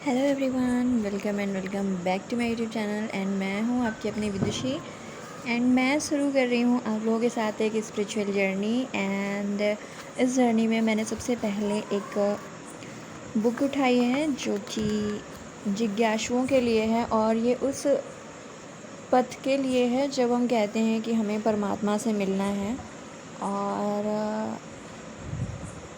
Hello everyone, welcome and welcome back to my YouTube channel. And मैं हूँ आपकी अपनी विदुषी। एंड मैं शुरू कर रही हूँ आप लोगों के साथ एक स्पिरिचुअल जर्नी। एंड इस जर्नी में मैंने सबसे पहले एक बुक उठाई है जो कि जिज्ञासुओं के लिए है, और ये उस पथ के लिए है जब हम कहते हैं कि हमें परमात्मा से मिलना है। और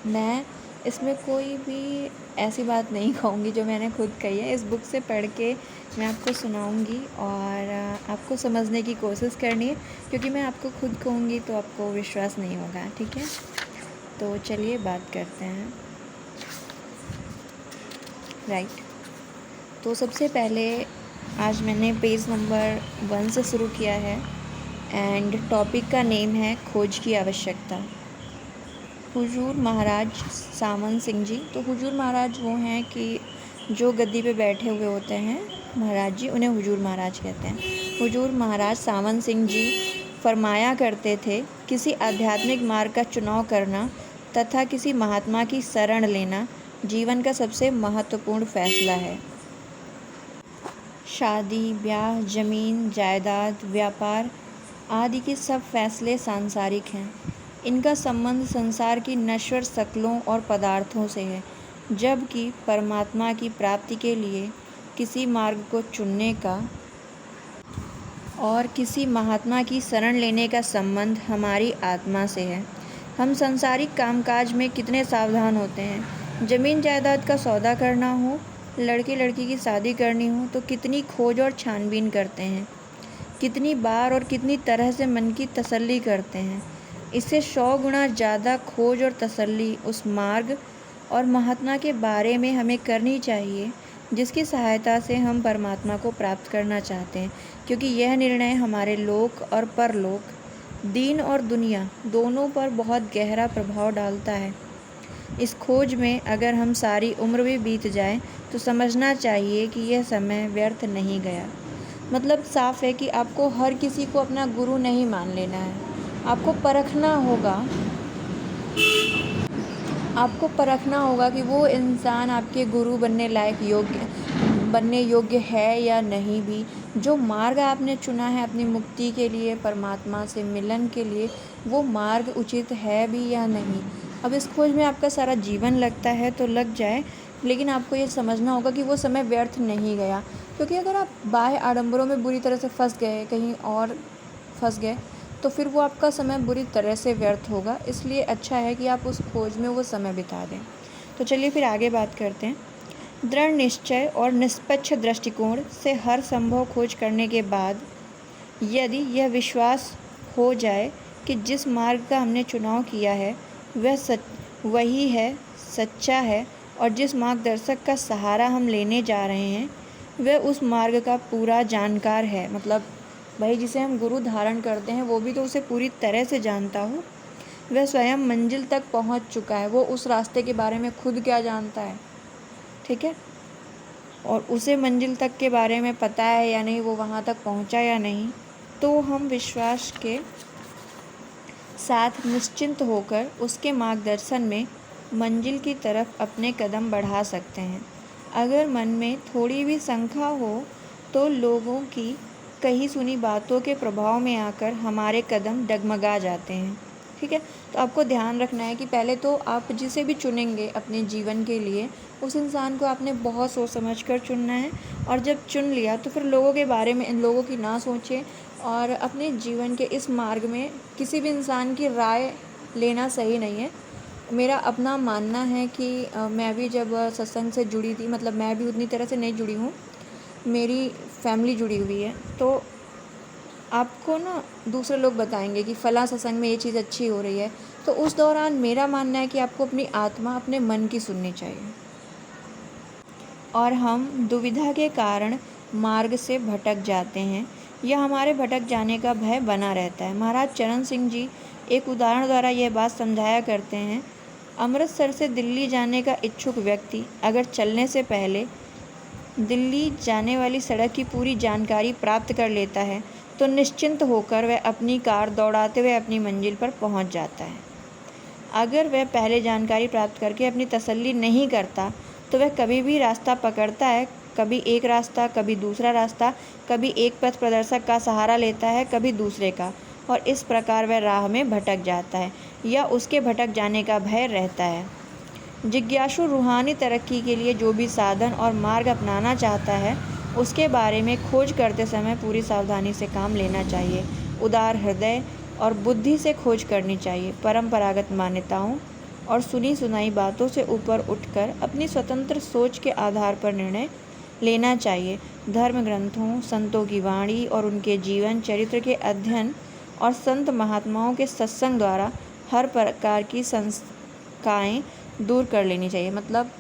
मैं इसमें कोई भी ऐसी बात नहीं कहूँगी जो मैंने खुद कही है। इस बुक से पढ़ के मैं आपको सुनाऊँगी और आपको समझने की कोशिश करनी है, क्योंकि मैं आपको खुद कहूँगी तो आपको विश्वास नहीं होगा। ठीक है, तो चलिए बात करते हैं। राइट, तो सबसे पहले आज मैंने पेज नंबर 1 से शुरू किया है। एंड टॉपिक का नेम है खोज की आवश्यकता। हुजूर महाराज सामन सिंह जी। तो हुजूर महाराज वो हैं कि जो गद्दी पे बैठे हुए होते हैं महाराज जी, उन्हें हुजूर महाराज कहते हैं। हुजूर महाराज सामन सिंह जी फरमाया करते थे, किसी आध्यात्मिक मार्ग का चुनाव करना तथा किसी महात्मा की शरण लेना जीवन का सबसे महत्वपूर्ण फैसला है। शादी, ब्याह, ज़मीन, जायदाद, व्यापार आदि के सब फैसले सांसारिक हैं। इनका संबंध संसार की नश्वर शक्लों और पदार्थों से है, जबकि परमात्मा की प्राप्ति के लिए किसी मार्ग को चुनने का और किसी महात्मा की शरण लेने का संबंध हमारी आत्मा से है। हम संसारिक कामकाज में कितने सावधान होते हैं। ज़मीन जायदाद का सौदा करना हो, लड़के लड़की की शादी करनी हो तो कितनी खोज और छानबीन करते हैं, कितनी बार और कितनी तरह से मन की तसल्ली करते हैं। इससे 100 गुना ज़्यादा खोज और तसल्ली उस मार्ग और महात्मा के बारे में हमें करनी चाहिए जिसकी सहायता से हम परमात्मा को प्राप्त करना चाहते हैं, क्योंकि यह निर्णय हमारे लोक और परलोक, दीन और दुनिया दोनों पर बहुत गहरा प्रभाव डालता है। इस खोज में अगर हम सारी उम्र भी बीत जाए तो समझना चाहिए कि यह समय व्यर्थ नहीं गया। मतलब साफ है कि आपको हर किसी को अपना गुरु नहीं मान लेना है। आपको परखना होगा कि वो इंसान आपके गुरु बनने योग्य है या नहीं भी। जो मार्ग आपने चुना है अपनी मुक्ति के लिए, परमात्मा से मिलन के लिए, वो मार्ग उचित है भी या नहीं। अब इस खोज में आपका सारा जीवन लगता है तो लग जाए, लेकिन आपको ये समझना होगा कि वो समय व्यर्थ नहीं गया। क्योंकि अगर आप बाह्य आडंबरों में बुरी तरह से फंस गए, कहीं और फंस गए, तो फिर वो आपका समय बुरी तरह से व्यर्थ होगा। इसलिए अच्छा है कि आप उस खोज में वो समय बिता दें। तो चलिए फिर आगे बात करते हैं। दृढ़ निश्चय और निष्पक्ष दृष्टिकोण से हर संभव खोज करने के बाद यदि यह विश्वास हो जाए कि जिस मार्ग का हमने चुनाव किया है वही है, सच्चा है, और जिस मार्गदर्शक का सहारा हम लेने जा रहे हैं वह उस मार्ग का पूरा जानकार है। मतलब भाई जिसे हम गुरु धारण करते हैं वो भी तो उसे पूरी तरह से जानता हो। वह स्वयं मंजिल तक पहुंच चुका है, वो उस रास्ते के बारे में खुद क्या जानता है। ठीक है, और उसे मंजिल तक के बारे में पता है या नहीं, वो वहाँ तक पहुँचा या नहीं, तो हम विश्वास के साथ निश्चिंत होकर उसके मार्गदर्शन में मंजिल की तरफ अपने कदम बढ़ा सकते हैं। अगर मन में थोड़ी भी शंका हो तो लोगों की कही सुनी बातों के प्रभाव में आकर हमारे कदम डगमगा जाते हैं। ठीक है, तो आपको ध्यान रखना है कि पहले तो आप जिसे भी चुनेंगे अपने जीवन के लिए, उस इंसान को आपने बहुत सोच समझ कर चुनना है। और जब चुन लिया तो फिर लोगों के बारे में, इन लोगों की ना सोचें, और अपने जीवन के इस मार्ग में किसी भी इंसान की राय लेना सही नहीं है। मेरा अपना मानना है कि मैं भी जब सत्संग से जुड़ी थी, मतलब मैं भी उतनी तरह से नहीं जुड़ी हूँ, मेरी फैमिली जुड़ी हुई है, तो आपको ना दूसरे लोग बताएंगे कि फ़लाँ सत्संग में ये चीज़ अच्छी हो रही है, तो उस दौरान मेरा मानना है कि आपको अपनी आत्मा, अपने मन की सुननी चाहिए। और हम दुविधा के कारण मार्ग से भटक जाते हैं या हमारे भटक जाने का भय बना रहता है। महाराज चरण सिंह जी एक उदाहरण द्वारा यह बात समझाया करते हैं। अमृतसर से दिल्ली जाने का इच्छुक व्यक्ति अगर चलने से पहले दिल्ली जाने वाली सड़क की पूरी जानकारी प्राप्त कर लेता है तो निश्चिंत होकर वह अपनी कार दौड़ाते हुए अपनी मंजिल पर पहुंच जाता है। अगर वह पहले जानकारी प्राप्त करके अपनी तसल्ली नहीं करता तो वह कभी भी रास्ता पकड़ता है, कभी एक रास्ता, कभी दूसरा रास्ता, कभी एक पथ प्रदर्शक का सहारा लेता है, कभी दूसरे का, और इस प्रकार वह राह में भटक जाता है या उसके भटक जाने का भय रहता है। जिज्ञासु रूहानी तरक्की के लिए जो भी साधन और मार्ग अपनाना चाहता है, उसके बारे में खोज करते समय पूरी सावधानी से काम लेना चाहिए। उदार हृदय और बुद्धि से खोज करनी चाहिए। परंपरागत मान्यताओं और सुनी सुनाई बातों से ऊपर उठकर अपनी स्वतंत्र सोच के आधार पर निर्णय लेना चाहिए। धर्म ग्रंथों, संतों की वाणी और उनके जीवन चरित्र के अध्ययन और संत महात्माओं के सत्संग द्वारा हर प्रकार की शंकाएँ दूर कर लेनी चाहिए। मतलब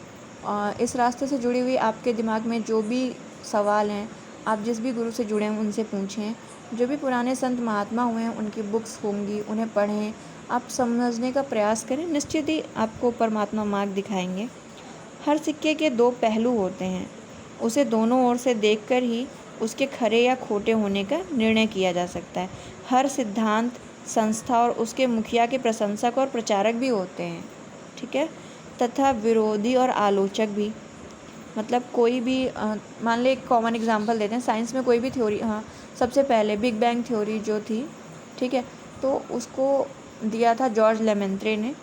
इस रास्ते से जुड़ी हुई आपके दिमाग में जो भी सवाल हैं, आप जिस भी गुरु से जुड़े हैं उनसे पूछें। जो भी पुराने संत महात्मा हुए हैं उनकी बुक्स होंगी, उन्हें पढ़ें, आप समझने का प्रयास करें, निश्चित ही आपको परमात्मा मार्ग दिखाएंगे। हर सिक्के के दो पहलू होते हैं, उसे दोनों ओर से देखकर ही उसके खरे या खोटे होने का निर्णय किया जा सकता है। हर सिद्धांत, संस्था और उसके मुखिया के प्रशंसक और प्रचारक भी होते हैं, ठीक है, तथा विरोधी और आलोचक भी। मतलब कोई भी मान ले, एक कॉमन एग्जांपल देते हैं, साइंस में कोई भी थ्योरी, सबसे पहले बिग बैंग थ्योरी जो थी, ठीक है, तो उसको दिया था जॉर्ज लेमेंत्रे ने।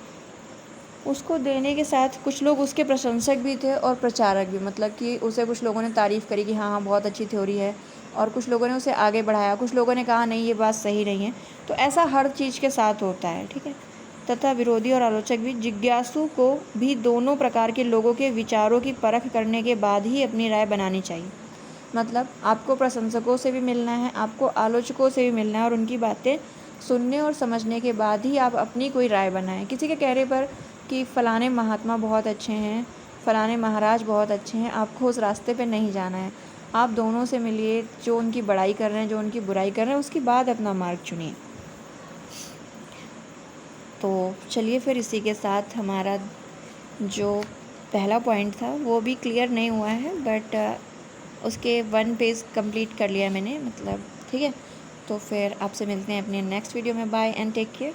उसको देने के साथ कुछ लोग उसके प्रशंसक भी थे और प्रचारक भी, मतलब कि उसे कुछ लोगों ने तारीफ़ करी कि हाँ बहुत अच्छी थ्योरी है, और कुछ लोगों ने उसे आगे बढ़ाया, कुछ लोगों ने कहा नहीं ये बात सही नहीं है। तो ऐसा हर चीज़ के साथ होता है, ठीक है। तथा विरोधी और आलोचक भी। जिज्ञासु को भी दोनों प्रकार के लोगों के विचारों की परख करने के बाद ही अपनी राय बनानी चाहिए। मतलब आपको प्रशंसकों से भी मिलना है, आपको आलोचकों से भी मिलना है, और उनकी बातें सुनने और समझने के बाद ही आप अपनी कोई राय बनाएं। किसी के कहने पर कि फ़लाने महात्मा बहुत अच्छे हैं, फ़लाने महाराज बहुत अच्छे हैं, आपको उस रास्ते पे नहीं जाना है। आप दोनों से मिलिए, जो उनकी बड़ाई कर रहे हैं, जो उनकी बुराई कर रहे हैं, उसके बाद अपना मार्ग चुनिए। तो चलिए फिर इसी के साथ हमारा जो पहला पॉइंट था वो भी क्लियर नहीं हुआ है, बट उसके 1 पेज कंप्लीट कर लिया मैंने, मतलब ठीक है। तो फिर आपसे मिलते हैं अपने नेक्स्ट वीडियो में। Bye and take care.